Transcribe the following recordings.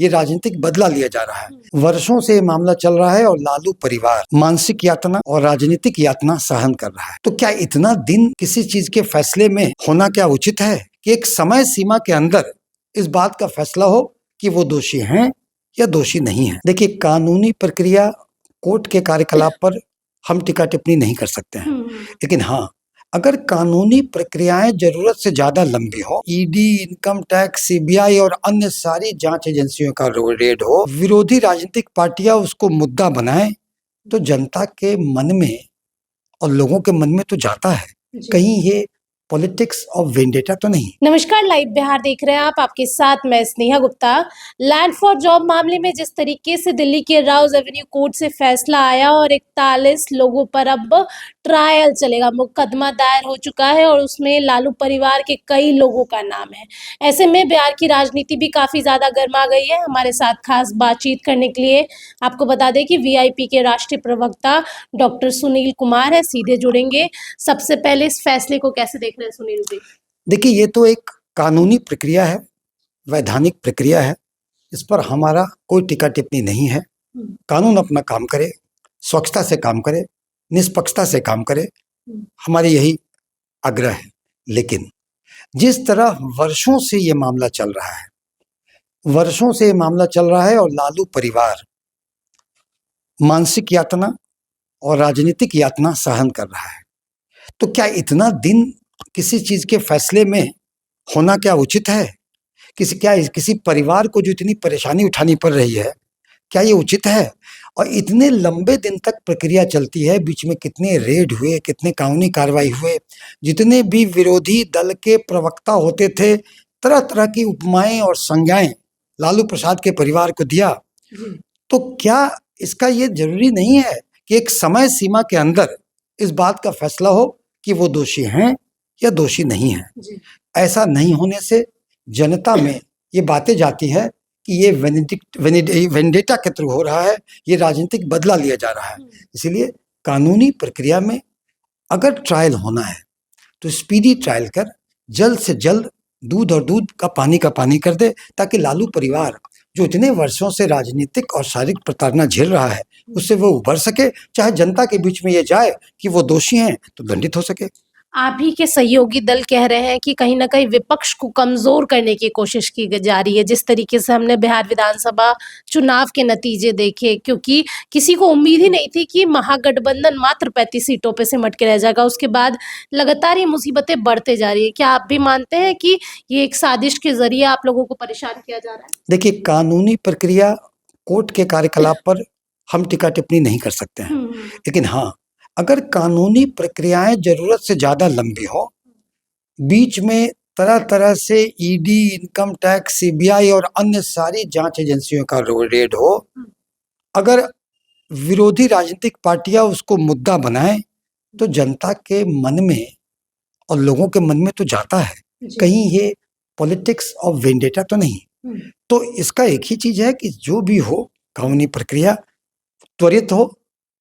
ये राजनीतिक बदला लिया जा रहा है। वर्षों से ये मामला चल रहा है और लालू परिवार मानसिक यातना और राजनीतिक यातना सहन कर रहा है। तो क्या इतना दिन किसी चीज के फैसले में होना क्या उचित है कि एक समय सीमा के अंदर इस बात का फैसला हो कि वो दोषी हैं या दोषी नहीं है? देखिए, कानूनी प्रक्रिया, कोर्ट के कार्यकलाप पर हम टीका टिप्पणी नहीं कर सकते हैं, लेकिन हाँ, अगर कानूनी प्रक्रियाएं जरूरत से ज्यादा लंबी हो, ईडी, इनकम टैक्स, सीबीआई और अन्य सारी जांच एजेंसियों का रेड हो, विरोधी राजनीतिक पार्टियां उसको मुद्दा बनाएं, तो जनता के मन में और लोगों के मन में तो जाता है, कहीं ये पॉलिटिक्स ऑफ वेंडेटा तो नहीं। नमस्कार, लाइव बिहार देख रहे हैं आप, आपके साथ मैं Sneha Gupta. Land for job मामले में जिस तरीके से दिल्ली के राउज एवेन्यू कोर्ट से फैसला आया और 41 लोगों पर अब ट्रायल चलेगा, मुकदमा दायर हो चुका है और उसमें लालू परिवार के कई लोगों का नाम है। ऐसे में बिहार की राजनीति भी काफी ज्यादा गर्मा गई है। हमारे साथ खास बातचीत करने के लिए आपको बता दें कि वीआईपी के राष्ट्रीय प्रवक्ता डॉक्टर सुनील कुमार है, सीधे जुड़ेंगे। सबसे पहले इस फैसले को कैसे देख रहे हैं सुनील जी? देखिए, ये तो एक कानूनी प्रक्रिया है, वैधानिक प्रक्रिया है, इस पर हमारा कोई टीका टिप्पणी नहीं है। कानून अपना काम करे, स्वच्छता से काम करे, निष्पक्षता से काम करे, हमारी यही आग्रह है। लेकिन जिस तरह वर्षों से ये मामला चल रहा है, वर्षों से ये मामला चल रहा है और लालू परिवार मानसिक यातना और राजनीतिक यातना सहन कर रहा है, तो क्या इतना दिन किसी चीज के फैसले में होना क्या उचित है? किसी परिवार को जो इतनी परेशानी उठानी पड़ रही है, क्या ये उचित है? और इतने लंबे दिन तक प्रक्रिया चलती है, बीच में कितने रेड हुए, कितने कानूनी कार्रवाई हुए, जितने भी विरोधी दल के प्रवक्ता होते थे, तरह तरह की उपमाएं और संज्ञाएं लालू प्रसाद के परिवार को दिया। तो क्या इसका ये जरूरी नहीं है कि एक समय सीमा के अंदर इस बात का फैसला हो कि वो दोषी हैं या दोषी नहीं है? ऐसा नहीं होने से जनता में ये बातें जाती है कि ये वेंडेटा के थ्रू हो रहा है, ये राजनीतिक बदला लिया जा रहा है। इसीलिए कानूनी प्रक्रिया में अगर ट्रायल होना है तो स्पीडी ट्रायल कर जल्द से जल्द दूध और दूध का पानी कर दे, ताकि लालू परिवार जो इतने वर्षों से राजनीतिक और शारीरिक प्रताड़ना झेल रहा है, उससे वो उबर सके, चाहे जनता के बीच में ये जाए कि वो दोषी हैं तो दंडित हो सके। आप ही के सहयोगी दल कह रहे हैं कि कहीं ना कहीं विपक्ष को कमजोर करने की कोशिश की जा रही है। जिस तरीके से हमने बिहार विधानसभा चुनाव के नतीजे देखे, क्योंकि किसी को उम्मीद ही नहीं थी कि महागठबंधन मात्र 35 सीटों पे सिमट के रह जाएगा, उसके बाद लगातार ये मुसीबतें बढ़ते जा रही है। क्या आप भी मानते हैं कि ये एक साजिश के जरिए आप लोगों को परेशान किया जा रहा है? देखिए, कानूनी प्रक्रिया, कोर्ट के कार्यकलाप पर हम टीका टिप्पणी नहीं कर सकते हैं, लेकिन हाँ, अगर कानूनी प्रक्रियाएं जरूरत से ज्यादा लंबी हो, बीच में तरह तरह से ईडी, इनकम टैक्स, सीबीआई और अन्य सारी जांच एजेंसियों का रेड हो, अगर विरोधी राजनीतिक पार्टियां उसको मुद्दा बनाएं, तो जनता के मन में और लोगों के मन में तो जाता है, कहीं ये पॉलिटिक्स ऑफ वेंडेटा तो नहीं। तो इसका एक ही चीज है कि जो भी हो, कानूनी प्रक्रिया त्वरित हो,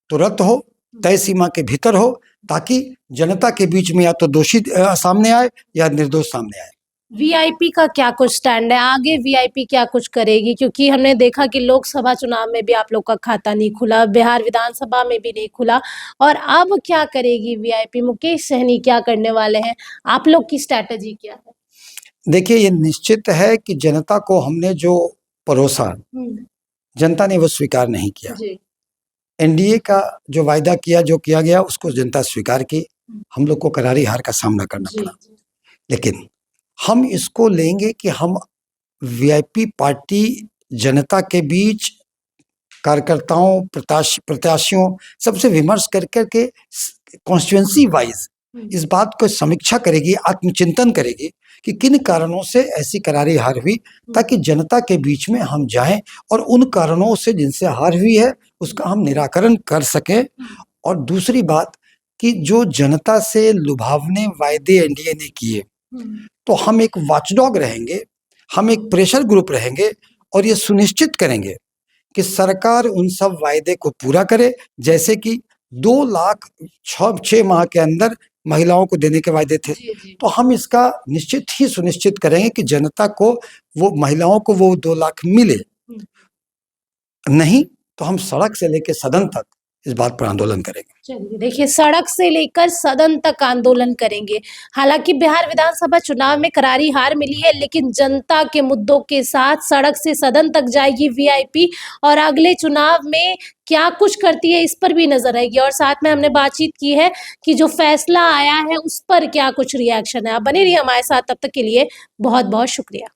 तुरंत हो, तय सीमा के भीतर हो, ताकि जनता के बीच में या तो दोषी सामने आए या निर्दोष सामने आए। वीआईपी का क्या कुछ स्टैंड है? आगे वीआईपी क्या कुछ करेगी? क्योंकि हमने देखा कि लोकसभा चुनाव में भी आप लोग का खाता नहीं खुला, बिहार विधानसभा में भी नहीं खुला, और अब क्या करेगी वीआईपी? मुकेश सहनी क्या करने वाले हैं? आप लोग की स्ट्रैटेजी क्या है? देखिए, ये निश्चित है कि जनता को हमने जो परोसा, जनता ने वो स्वीकार नहीं किया। एनडीए का जो वायदा किया, जो किया गया, उसको जनता स्वीकार की, हम लोग को करारी हार का सामना करना पड़ा। लेकिन हम इसको लेंगे कि हम वीआईपी पार्टी जनता के बीच कार्यकर्ताओं, प्रत्याशियों सबसे विमर्श करके कॉन्स्टिट्यूएंसी वाइज इस बात को समीक्षा करेगी, आत्मचिंतन करेगी कि किन कारणों से ऐसी करारी हार हुई, ताकि जनता के बीच में हम जाएं और उन कारणों से जिनसे हार हुई है उसका हम निराकरण कर सकें। और दूसरी बात कि जो जनता से लुभावने वायदे एनडीए ने किए, तो हम एक वॉचडॉग रहेंगे, हम एक प्रेशर ग्रुप रहेंगे और ये सुनिश्चित करेंगे कि सरकार उन सब वायदे को पूरा करे, जैसे कि 2 लाख 6 माह के अंदर महिलाओं को देने के वायदे थे। तो हम इसका निश्चित ही सुनिश्चित करेंगे कि जनता को, वो महिलाओं को वो 2 लाख मिले, नहीं तो हम सड़क से लेकर सदन तक इस बात पर आंदोलन करेंगे। चलिए, देखिए सड़क से लेकर सदन तक आंदोलन करेंगे। हालांकि बिहार विधानसभा चुनाव में करारी हार मिली है, लेकिन जनता के मुद्दों के साथ सड़क से सदन तक जाएगी वीआईपी और अगले चुनाव में क्या कुछ करती है इस पर भी नजर आएगी। और साथ में हमने बातचीत की है कि जो फैसला आया है उस पर क्या कुछ रिएक्शन है। आप बने रहिए हमारे साथ, तब तक के लिए बहुत बहुत शुक्रिया।